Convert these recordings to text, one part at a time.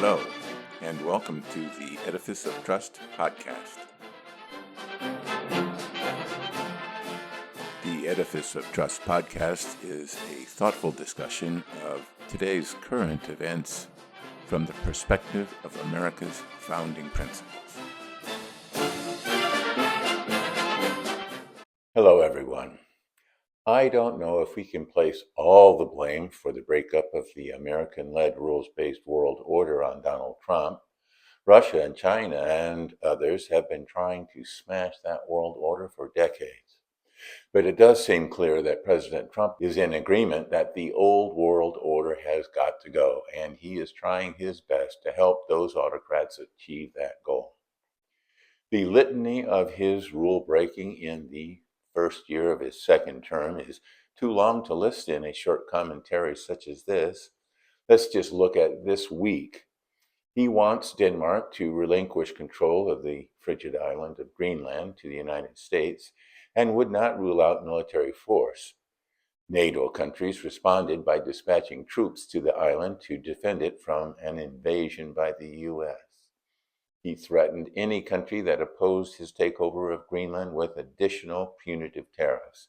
Hello, and welcome to the Edifice of Trust podcast. The Edifice of Trust podcast is a thoughtful discussion of today's current events from the perspective of America's founding principles. Hello, everyone. I don't know if we can place all the blame for the breakup of the American-led rules-based world order on Donald Trump. Russia and China and others have been trying to smash that world order for decades. But it does seem clear that President Trump is in agreement that the old world order has got to go, and he is trying his best to help those autocrats achieve that goal. The litany of his rule breaking in the first year of his second term is too long to list in a short commentary such as this. Let's just look at this week. He wants Denmark to relinquish control of the frigid island of Greenland to the United States and would not rule out military force. NATO countries responded by dispatching troops to the island to defend it from an invasion by the U.S. He threatened any country that opposed his takeover of Greenland with additional punitive tariffs.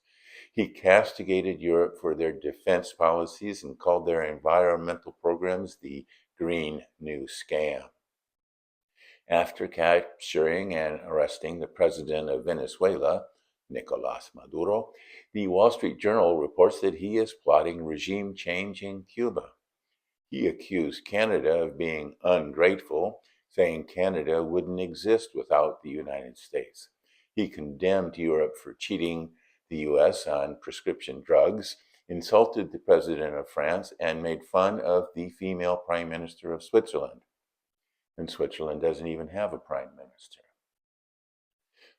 He castigated Europe for their defense policies and called their environmental programs the Green New Scam. After capturing and arresting the president of Venezuela, Nicolas Maduro, the Wall Street Journal reports that he is plotting regime change in Cuba. He accused Canada of being ungrateful, saying Canada wouldn't exist without the United States. He condemned Europe for cheating the U.S. on prescription drugs, insulted the president of France, and made fun of the female prime minister of Switzerland. And Switzerland doesn't even have a prime minister.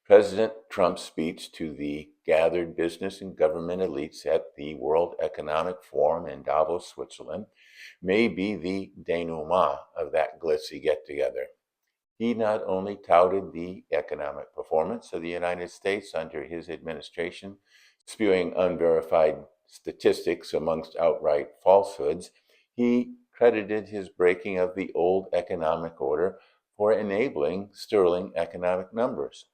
President Trump's speech to the gathered business and government elites at the World Economic Forum in Davos, Switzerland, may be the denouement of that glitzy get-together. He not only touted the economic performance of the United States under his administration, spewing unverified statistics amongst outright falsehoods, he credited his breaking of the old economic order for enabling sterling economic numbers.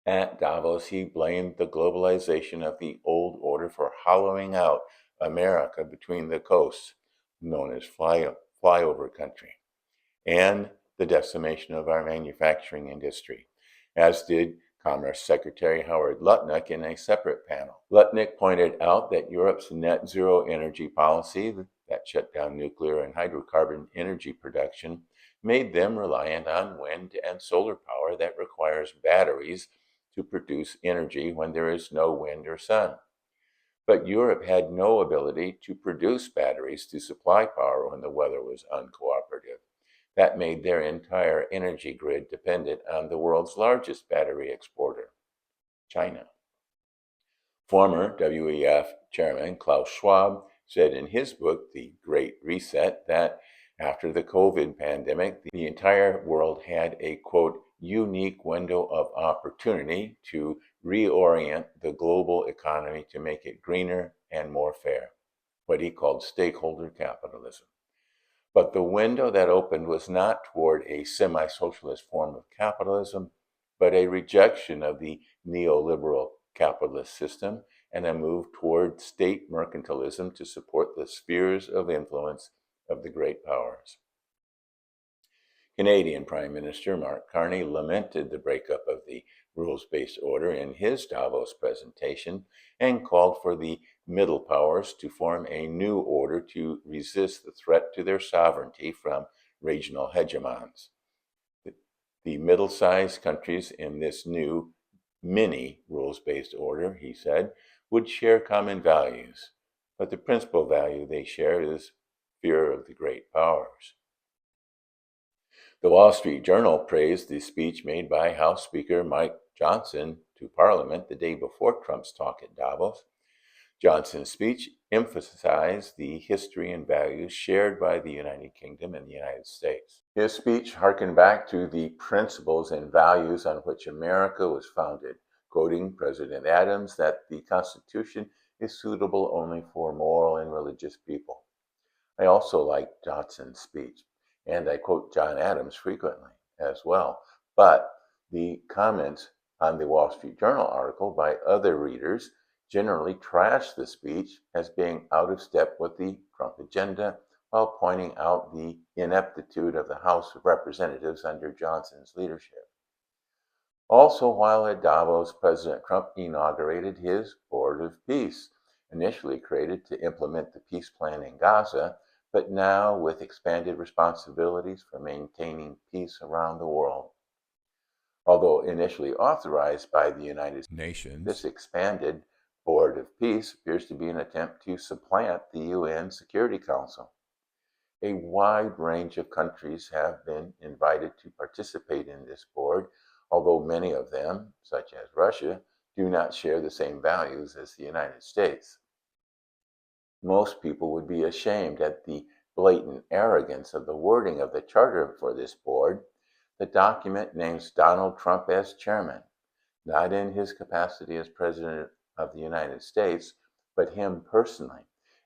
At Davos, he blamed the globalization of the old order for hollowing out America between the coasts, known as flyover country, and the decimation of our manufacturing industry, as did Commerce Secretary Howard Lutnick in a separate panel. Lutnick pointed out that Europe's net zero energy policy that shut down nuclear and hydrocarbon energy production made them reliant on wind and solar power that requires batteries to produce energy when there is no wind or sun. But Europe had no ability to produce batteries to supply power when the weather was uncooperative. That made their entire energy grid dependent on the world's largest battery exporter, China. Former WEF chairman Klaus Schwab said in his book, The Great Reset, that after the COVID pandemic, the entire world had a, quote, unique window of opportunity to reorient the global economy to make it greener and more fair, what he called stakeholder capitalism. But the window that opened was not toward a semi-socialist form of capitalism, but a rejection of the neoliberal capitalist system and a move toward state mercantilism to support the spheres of influence of the great powers. Canadian Prime Minister Mark Carney lamented the breakup of the rules-based order in his Davos presentation and called for the middle powers to form a new order to resist the threat to their sovereignty from regional hegemons. The middle-sized countries in this new mini rules-based order, he said, would share common values, but the principal value they share is fear of the great powers. The Wall Street Journal praised the speech made by House Speaker Mike Johnson to Parliament the day before Trump's talk at Davos. Johnson's speech emphasized the history and values shared by the United Kingdom and the United States. His speech harkened back to the principles and values on which America was founded, quoting President Adams that the Constitution is suitable only for moral and religious people. I also liked Johnson's speech. and I quote John Adams frequently as well. But the comments on the Wall Street Journal article by other readers generally trash the speech as being out of step with the Trump agenda, while pointing out the ineptitude of the House of Representatives under Johnson's leadership. Also, while at Davos, President Trump inaugurated his Board of Peace, initially created to implement the peace plan in Gaza, but now with expanded responsibilities for maintaining peace around the world. Although initially authorized by the United Nations, this expanded Board of Peace appears to be an attempt to supplant the UN Security Council. A wide range of countries have been invited to participate in this board, although many of them, such as Russia, do not share the same values as the United States. Most people would be ashamed at the blatant arrogance of the wording of the charter for this board. The document names Donald Trump as chairman, not in his capacity as president of the United States, but him personally,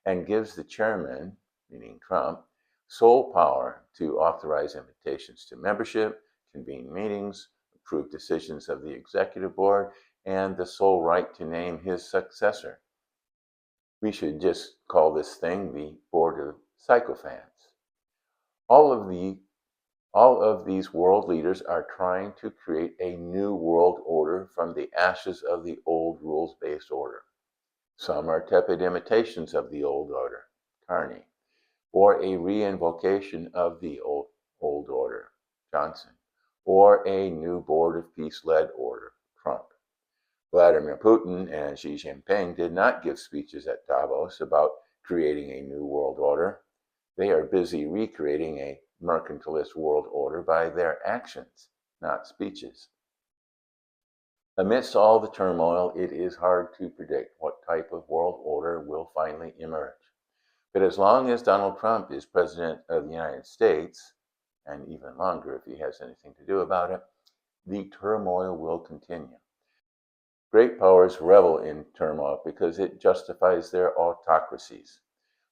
and gives the chairman, meaning Trump, sole power to authorize invitations to membership, convene meetings, approve decisions of the executive board, and the sole right to name his successor. We should just call this thing the Board of Sycophants. All of these world leaders are trying to create a new world order from the ashes of the old rules-based order. Some are tepid imitations of the old order, Carney, or a reinvocation of the old order, Johnson, or a new Board of Peace-led order, Trump. Vladimir Putin and Xi Jinping did not give speeches at Davos about creating a new world order. They are busy recreating a mercantilist world order by their actions, not speeches. Amidst all the turmoil, it is hard to predict what type of world order will finally emerge. But as long as Donald Trump is president of the United States, and even longer if he has anything to do about it, the turmoil will continue. Great powers revel in turmoil because it justifies their autocracies.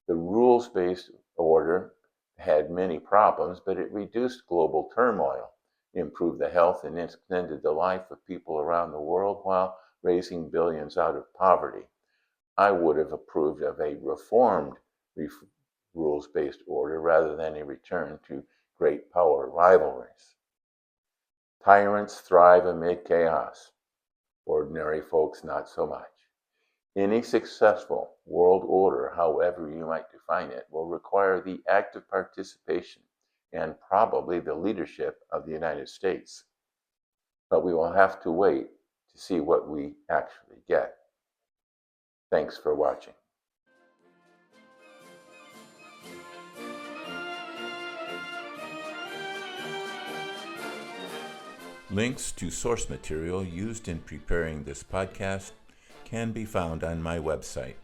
The rules-based order had many problems, but it reduced global turmoil, improved the health and extended the life of people around the world while raising billions out of poverty. I would have approved of a reformed rules-based order rather than a return to great power rivalries. Tyrants thrive amid chaos. Ordinary folks not so much. Any successful world order, however you might define it, will require the active participation and probably the leadership of the United States. But we will have to wait to see what we actually get. Thanks for watching. Links to source material used in preparing this podcast can be found on my website,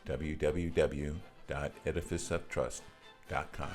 www.edificeoftrust.com.